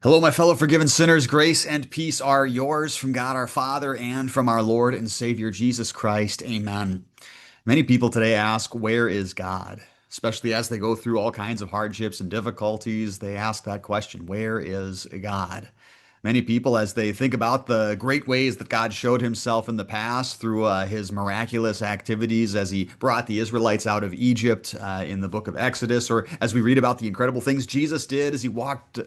Hello, my fellow forgiven sinners. Grace and peace are yours from God our Father and from our Lord and Savior Jesus Christ. Amen. Many people today ask, where is God? Especially as they go through all kinds of hardships and difficulties, they ask that question, where is God? Many people, as they think about the great ways that God showed himself in the past through his miraculous activities as he brought the Israelites out of Egypt in the book of Exodus, or as we read about the incredible things Jesus did as he walked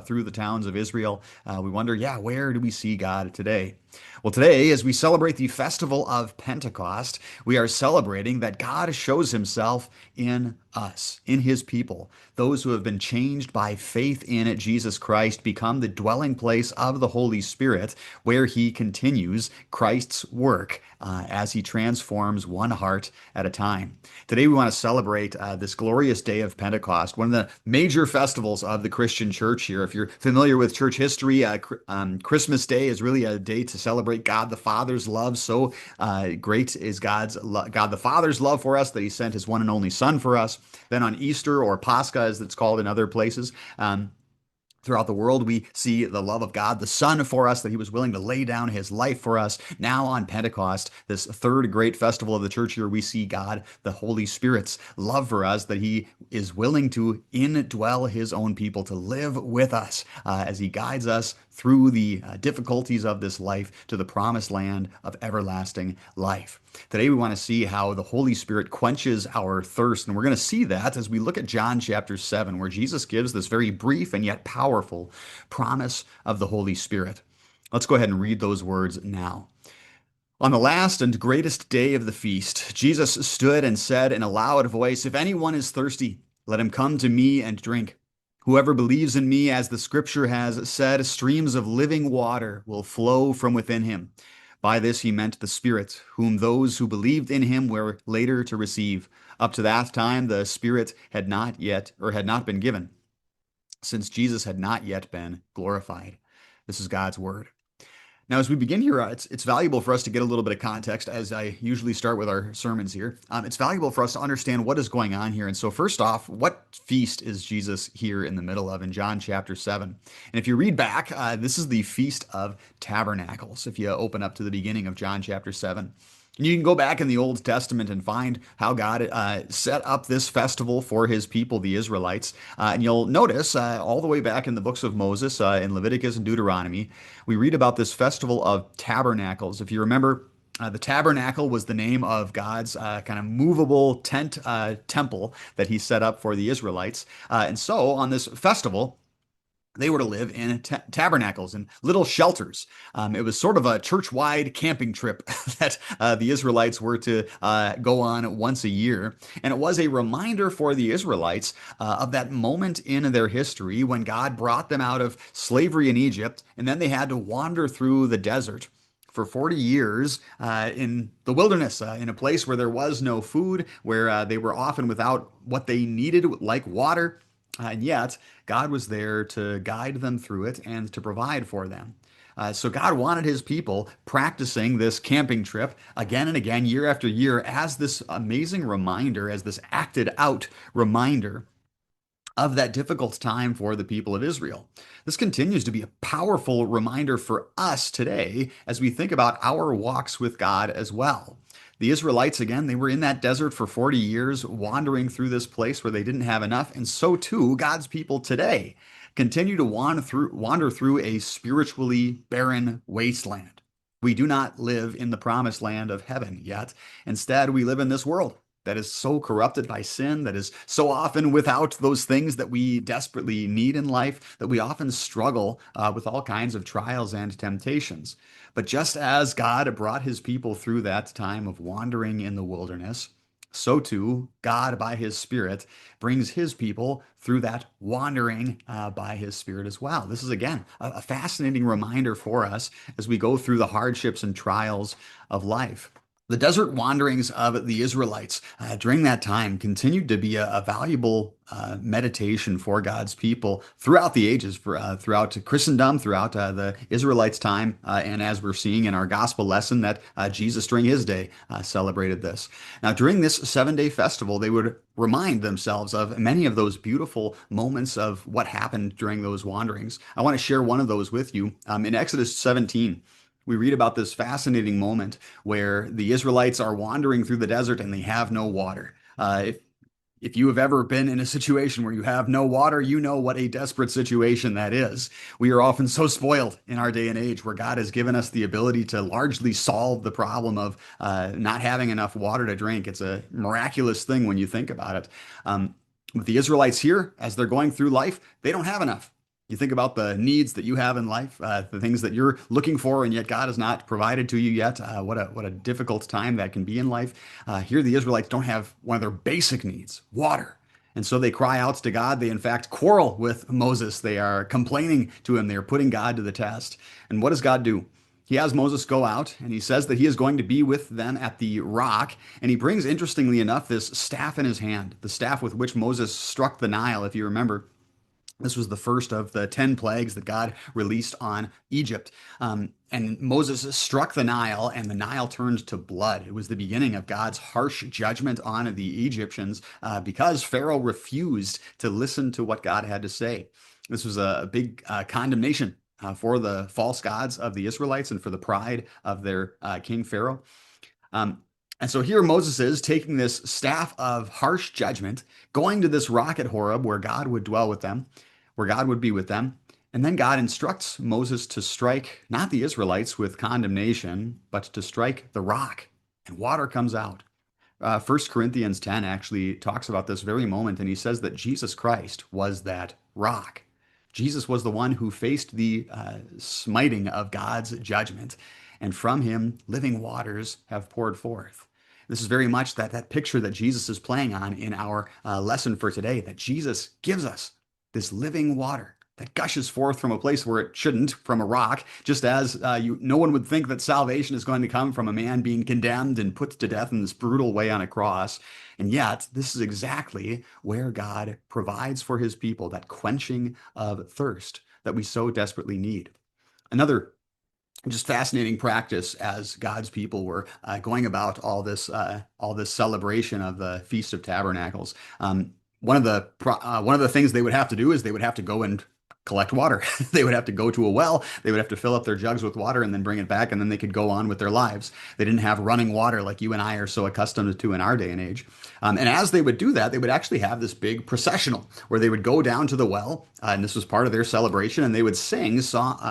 through the towns of Israel, we wonder, yeah, where do we see God today? Well, today, as we celebrate the festival of Pentecost, we are celebrating that God shows himself in us, in his people. Those who have been changed by faith in Jesus Christ become the dwelling place of the Holy Spirit, where he continues Christ's work as he transforms one heart at a time. Today, we want to celebrate this glorious day of Pentecost, one of the major festivals of the Christian church here. If you're familiar with church history, Christmas Day is really a day to celebrate God the Father's love. So great is God the Father's love for us that he sent his one and only Son for us. Then on Easter, or Pascha as it's called in other places, throughout the world, we see the love of God, the Son for us, that he was willing to lay down his life for us. Now on Pentecost, this third great festival of the church year, we see God, the Holy Spirit's love for us, that he is willing to indwell his own people, to live with us as he guides us through the difficulties of this life to the promised land of everlasting life. Today, we want to see how the Holy Spirit quenches our thirst. And we're going to see that as we look at John chapter 7, where Jesus gives this very brief and yet powerful promise of the Holy Spirit. Let's go ahead and read those words now. On the last and greatest day of the feast, Jesus stood and said in a loud voice, "If anyone is thirsty, let him come to me and drink. Whoever believes in me, as the scripture has said, streams of living water will flow from within him." By this he meant the Spirit, whom those who believed in him were later to receive. Up to that time, the Spirit had not yet, or had not been given, since Jesus had not yet been glorified. This is God's word. Now, as we begin here, it's valuable for us to get a little bit of context, as I usually start with our sermons here. It's valuable for us to understand what is going on here. And so, first off, what feast is Jesus here in the middle of in John chapter 7? And if you read back, this is the Feast of Tabernacles, if you open up to the beginning of John chapter 7. And you can go back in the Old Testament and find how God set up this festival for his people, the Israelites. And you'll notice all the way back in the books of Moses, in Leviticus and Deuteronomy, we read about this festival of tabernacles. If you remember, the tabernacle was the name of God's kind of movable tent temple that he set up for the Israelites. And so on this festival, they were to live in tabernacles and little shelters. It was sort of a church-wide camping trip that the Israelites were to go on once a year. And it was a reminder for the Israelites of that moment in their history when God brought them out of slavery in Egypt, and then they had to wander through the desert for 40 years in the wilderness, in a place where there was no food, where they were often without what they needed, like water. And yet, God was there to guide them through it and to provide for them. So God wanted his people practicing this camping trip again and again, year after year, as this amazing reminder, as this acted out reminder of that difficult time for the people of Israel. This continues to be a powerful reminder for us today as we think about our walks with God as well. The Israelites, again, they were in that desert for 40 years, wandering through this place where they didn't have enough. And so too, God's people today continue to wander through a spiritually barren wasteland. We do not live in the promised land of heaven yet. Instead, we live in this world that is so corrupted by sin, that is so often without those things that we desperately need in life, that we often struggle with all kinds of trials and temptations. But just as God brought his people through that time of wandering in the wilderness, so too God, by his Spirit, brings his people through that wandering by his Spirit as well. This is, again, a fascinating reminder for us as we go through the hardships and trials of life. The desert wanderings of the Israelites during that time continued to be a valuable meditation for God's people throughout the ages, throughout Christendom, throughout the Israelites' time, and as we're seeing in our gospel lesson that Jesus during his day celebrated this. Now, during this 7 day festival, they would remind themselves of many of those beautiful moments of what happened during those wanderings. I want to share one of those with you. In Exodus 17, we read about this fascinating moment where the Israelites are wandering through the desert and they have no water. If you have ever been in a situation where you have no water, you know what a desperate situation that is. We are often so spoiled in our day and age where God has given us the ability to largely solve the problem of not having enough water to drink. It's a miraculous thing when you think about it. With the Israelites here, as they're going through life, they don't have enough. You think about the needs that you have in life, the things that you're looking for, and yet God has not provided to you yet. What a difficult time that can be in life. Here, the Israelites don't have one of their basic needs, water. And so they cry out to God. They, in fact, quarrel with Moses. They are complaining to him. They are putting God to the test. And what does God do? He has Moses go out and he says that he is going to be with them at the rock. And he brings, interestingly enough, this staff in his hand, the staff with which Moses struck the Nile, if you remember. This was the first of the 10 plagues that God released on Egypt. And Moses struck the Nile, and the Nile turned to blood. It was the beginning of God's harsh judgment on the Egyptians because Pharaoh refused to listen to what God had to say. This was a big condemnation for the false gods of the Israelites and for the pride of their king Pharaoh. And so here Moses is taking this staff of harsh judgment, going to this rock at Horeb where God would dwell with them, where God would be with them. And then God instructs Moses to strike not the Israelites with condemnation, but to strike the rock, and water comes out. 1 Corinthians 10 actually talks about this very moment, and he says that Jesus Christ was that rock. Jesus was the one who faced the smiting of God's judgment, and from him living waters have poured forth. This is very much that picture that Jesus is playing on in our lesson for today, that Jesus gives us this living water that gushes forth from a place where it shouldn't, from a rock, just as no one would think that salvation is going to come from a man being condemned and put to death in this brutal way on a cross. And yet, this is exactly where God provides for his people that quenching of thirst that we so desperately need. Another just fascinating practice as God's people were going about all this celebration of the Feast of Tabernacles. One of the things they would have to do is they would have to go and collect water. They would have to go to a well. They would have to fill up their jugs with water and then bring it back, and then they could go on with their lives. They didn't have running water like you and I are so accustomed to in our day and age. And as they would do that, they would actually have this big processional where they would go down to the well, and this was part of their celebration, and they would sing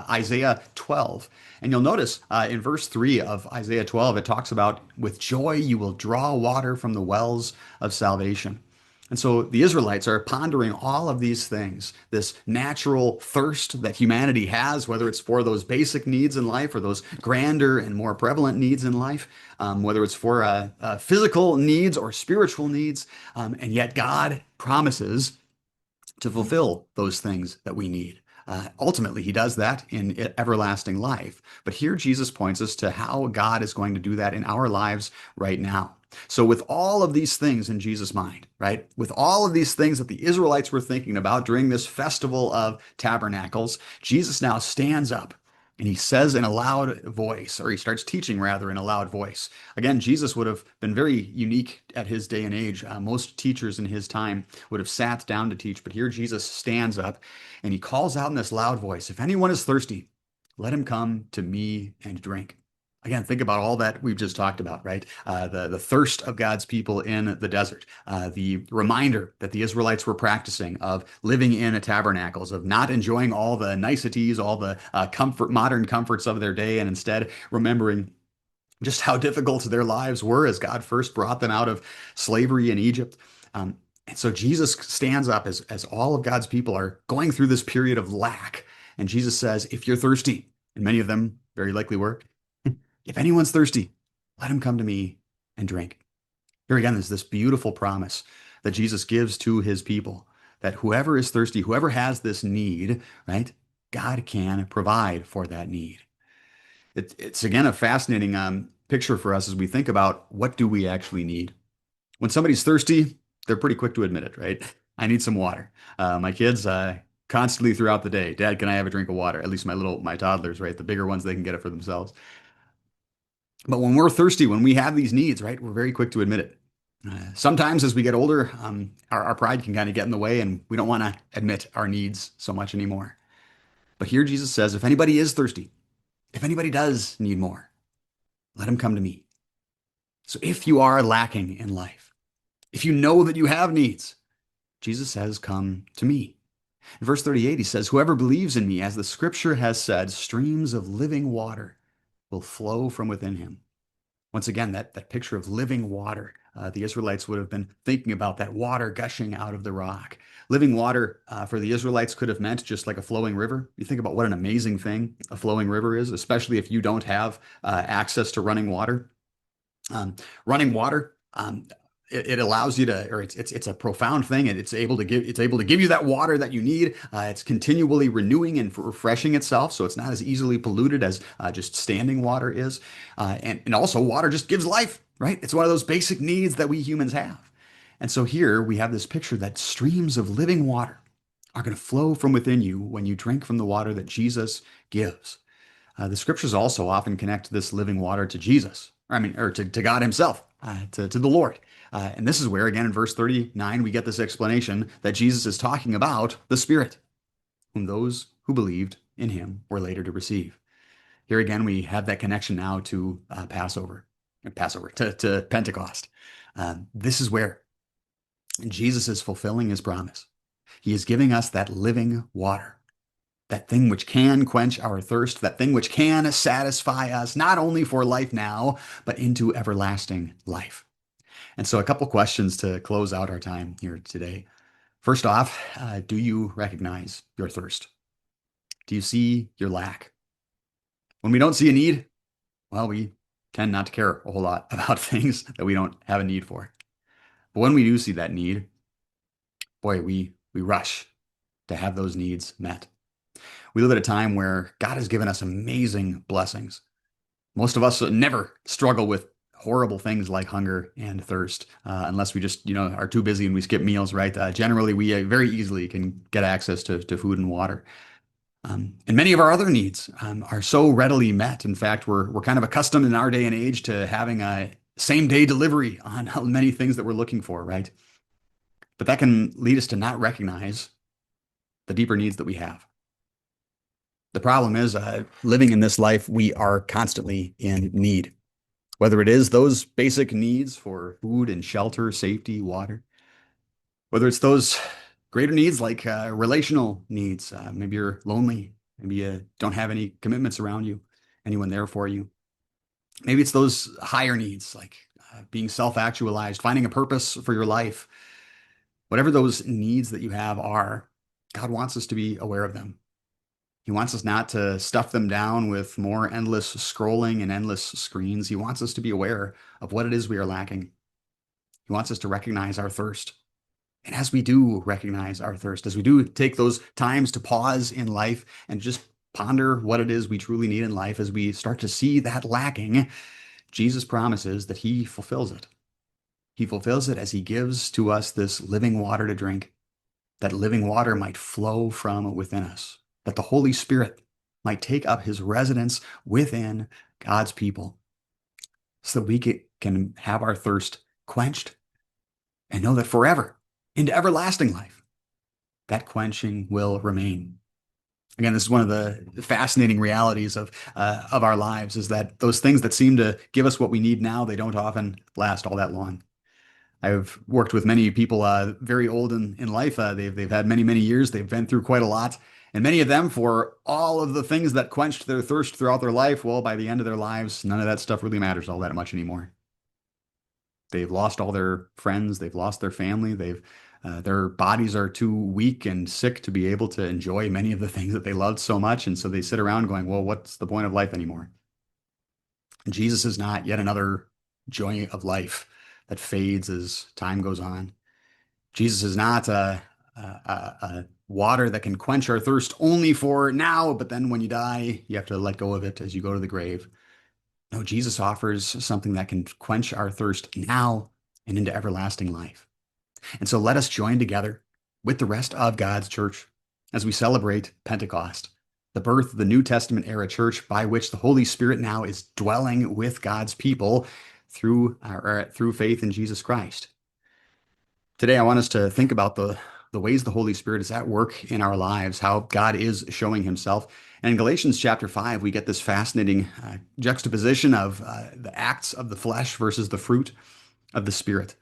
Isaiah 12. And you'll notice in verse 3 of Isaiah 12, it talks about, with joy you will draw water from the wells of salvation. And so the Israelites are pondering all of these things, this natural thirst that humanity has, whether it's for those basic needs in life or those grander and more prevalent needs in life, whether it's for physical needs or spiritual needs. And yet God promises to fulfill those things that we need. Ultimately, he does that in everlasting life. But here Jesus points us to how God is going to do that in our lives right now. So with all of these things in Jesus' mind, right? With all of these things that the Israelites were thinking about during this festival of tabernacles, Jesus now stands up and he says in a loud voice, or he starts teaching rather in a loud voice. Again, Jesus would have been very unique at his day and age. Most teachers in his time would have sat down to teach, but here Jesus stands up and he calls out in this loud voice, if anyone is thirsty, let him come to me and drink. Again, think about all that we've just talked about, right? The thirst of God's people in the desert, the reminder that the Israelites were practicing of living in a tabernacles, of not enjoying all the niceties, all the modern comforts of their day, and instead remembering just how difficult their lives were as God first brought them out of slavery in Egypt. And so Jesus stands up as all of God's people are going through this period of lack. And Jesus says, if you're thirsty, and many of them very likely were, if anyone's thirsty, let him come to me and drink. Here again, there's this beautiful promise that Jesus gives to his people, that whoever is thirsty, whoever has this need, right, God can provide for that need. It's again a fascinating picture for us as we think about what do we actually need. When somebody's thirsty, they're pretty quick to admit it, right? I need some water. My kids constantly throughout the day, Dad, can I have a drink of water? At least my toddlers, right? The bigger ones, they can get it for themselves. But when we're thirsty, when we have these needs, right, we're very quick to admit it. Sometimes as we get older, our pride can kind of get in the way and we don't want to admit our needs so much anymore. But here Jesus says, if anybody is thirsty, if anybody does need more, let him come to me. So if you are lacking in life, if you know that you have needs, Jesus says, come to me. In verse 38, he says, whoever believes in me, as the scripture has said, streams of living water will flow from within him. Once again, that picture of living water. The Israelites would have been thinking about that water gushing out of the rock. Living water for the Israelites could have meant just like a flowing river. You think about what an amazing thing a flowing river is, especially if you don't have access to running water. Running water, it allows you to, or it's a profound thing, and it's able to give you that water that you need. It's continually renewing and refreshing itself, so it's not as easily polluted as just standing water is. And also, water just gives life, right? It's one of those basic needs that we humans have. And so here we have this picture that streams of living water are going to flow from within you when you drink from the water that Jesus gives. The scriptures also often connect this living water to Jesus, or to God himself, to the Lord. And this is where, again, in verse 39, we get this explanation that Jesus is talking about the Spirit, whom those who believed in him were later to receive. Here again, we have that connection now to to Pentecost. This is where Jesus is fulfilling his promise. He is giving us that living water, that thing which can quench our thirst, that thing which can satisfy us, not only for life now, but into everlasting life. And so, a couple questions to close out our time here today. First off, do you recognize your thirst? Do you see your lack? When we don't see a need, well, we tend not to care a whole lot about things that we don't have a need for. But when we do see that need, boy, we rush to have those needs met. We live at a time where God has given us amazing blessings. Most of us never struggle with horrible things like hunger and thirst, unless we just, are too busy and we skip meals, right? Generally, we very easily can get access to food and water. And many of our other needs are so readily met. In fact, we're kind of accustomed in our day and age to having a same day delivery on many things that we're looking for, right? But that can lead us to not recognize the deeper needs that we have. The problem is, living in this life, we are constantly in need. Whether it is those basic needs for food and shelter, safety, water, whether it's those greater needs like relational needs. Maybe you're lonely. Maybe you don't have any commitments around you, anyone there for you. Maybe it's those higher needs like being self-actualized, finding a purpose for your life. Whatever those needs that you have are, God wants us to be aware of them. He wants us not to stuff them down with more endless scrolling and endless screens. He wants us to be aware of what it is we are lacking. He wants us to recognize our thirst. And as we do recognize our thirst, as we do take those times to pause in life and just ponder what it is we truly need in life, as we start to see that lacking, Jesus promises that he fulfills it. He fulfills it as he gives to us this living water to drink, that living water might flow from within us, that the Holy Spirit might take up his residence within God's people, so that we can have our thirst quenched and know that forever, into everlasting life, that quenching will remain. Again, this is one of the fascinating realities of our lives, is that those things that seem to give us what we need now, they don't often last all that long. I've worked with many people very old in life. They've had many years. They've been through quite a lot. And many of them, for all of the things that quenched their thirst throughout their life, well, by the end of their lives, none of that stuff really matters all that much anymore. They've lost all their friends. They've lost their family. Their bodies are too weak and sick to be able to enjoy many of the things that they loved so much. And so they sit around going, well, what's the point of life anymore? And Jesus is not yet another joy of life that fades as time goes on. Jesus is not a water that can quench our thirst only for now, but then when you die, you have to let go of it as you go to the grave. No, Jesus offers something that can quench our thirst now and into everlasting life. And so let us join together with the rest of God's church as we celebrate Pentecost, the birth of the New Testament era church by which the Holy Spirit now is dwelling with God's people through faith in Jesus Christ. Today, I want us to think about the ways the Holy Spirit is at work in our lives, how God is showing himself. And in Galatians chapter 5, we get this fascinating juxtaposition of the acts of the flesh versus the fruit of the Spirit.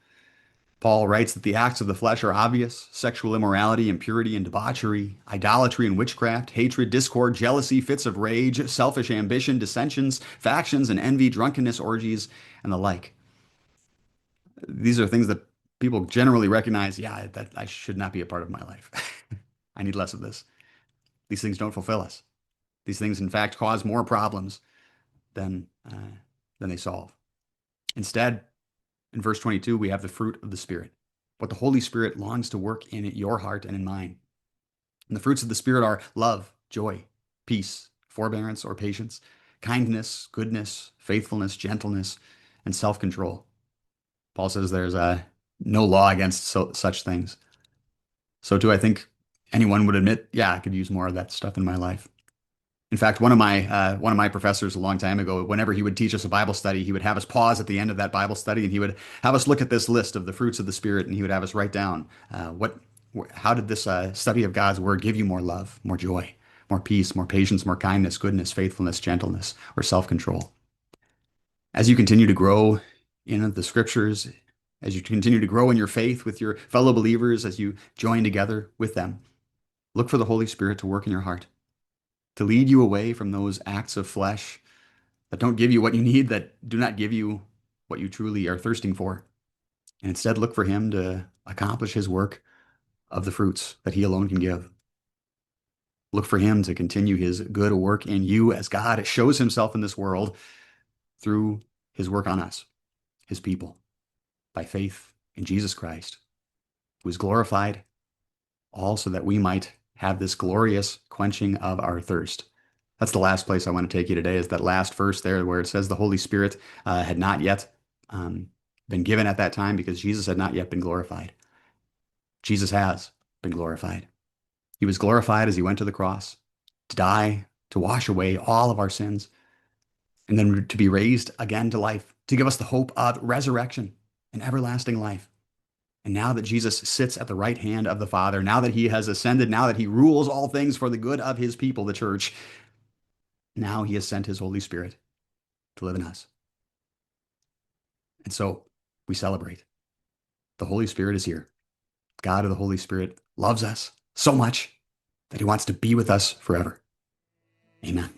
Paul writes that the acts of the flesh are obvious: sexual immorality, impurity and debauchery, idolatry and witchcraft, hatred, discord, jealousy, fits of rage, selfish ambition, dissensions, factions and envy, drunkenness, orgies, and the like. These are things that people generally recognize, yeah, that I should not be a part of my life. I need less of this. These things don't fulfill us. These things, in fact, cause more problems than than they solve. Instead, in verse 22, we have the fruit of the Spirit, what the Holy Spirit longs to work in your heart and in mine. And the fruits of the Spirit are love, joy, peace, forbearance or patience, kindness, goodness, faithfulness, gentleness, and self-control. Paul says there's no law against such things. So too, I think anyone would admit, yeah, I could use more of that stuff in my life. In fact, one of my professors a long time ago, whenever he would teach us a Bible study, he would have us pause at the end of that Bible study, and he would have us look at this list of the fruits of the Spirit, and he would have us write down how did this study of God's Word give you more love, more joy, more peace, more patience, more kindness, goodness, faithfulness, gentleness, or self-control. As you continue to grow in the Scriptures, as you continue to grow in your faith with your fellow believers, as you join together with them, look for the Holy Spirit to work in your heart, to lead you away from those acts of flesh that don't give you what you need, that do not give you what you truly are thirsting for. And instead, look for him to accomplish his work of the fruits that he alone can give. Look for him to continue his good work in you as God shows himself in this world through his work on us, his people, by faith in Jesus Christ, who is glorified, all so that we might have this glorious quenching of our thirst. That's the last place I want to take you today, is that last verse there where it says the Holy Spirit had not yet been given at that time because Jesus had not yet been glorified. Jesus has been glorified. He was glorified as he went to the cross to die, to wash away all of our sins, and then to be raised again to life, to give us the hope of resurrection and everlasting life. And now that Jesus sits at the right hand of the Father, now that he has ascended, now that he rules all things for the good of his people, the church, now he has sent his Holy Spirit to live in us. And so we celebrate. The Holy Spirit is here. God of the Holy Spirit loves us so much that he wants to be with us forever. Amen.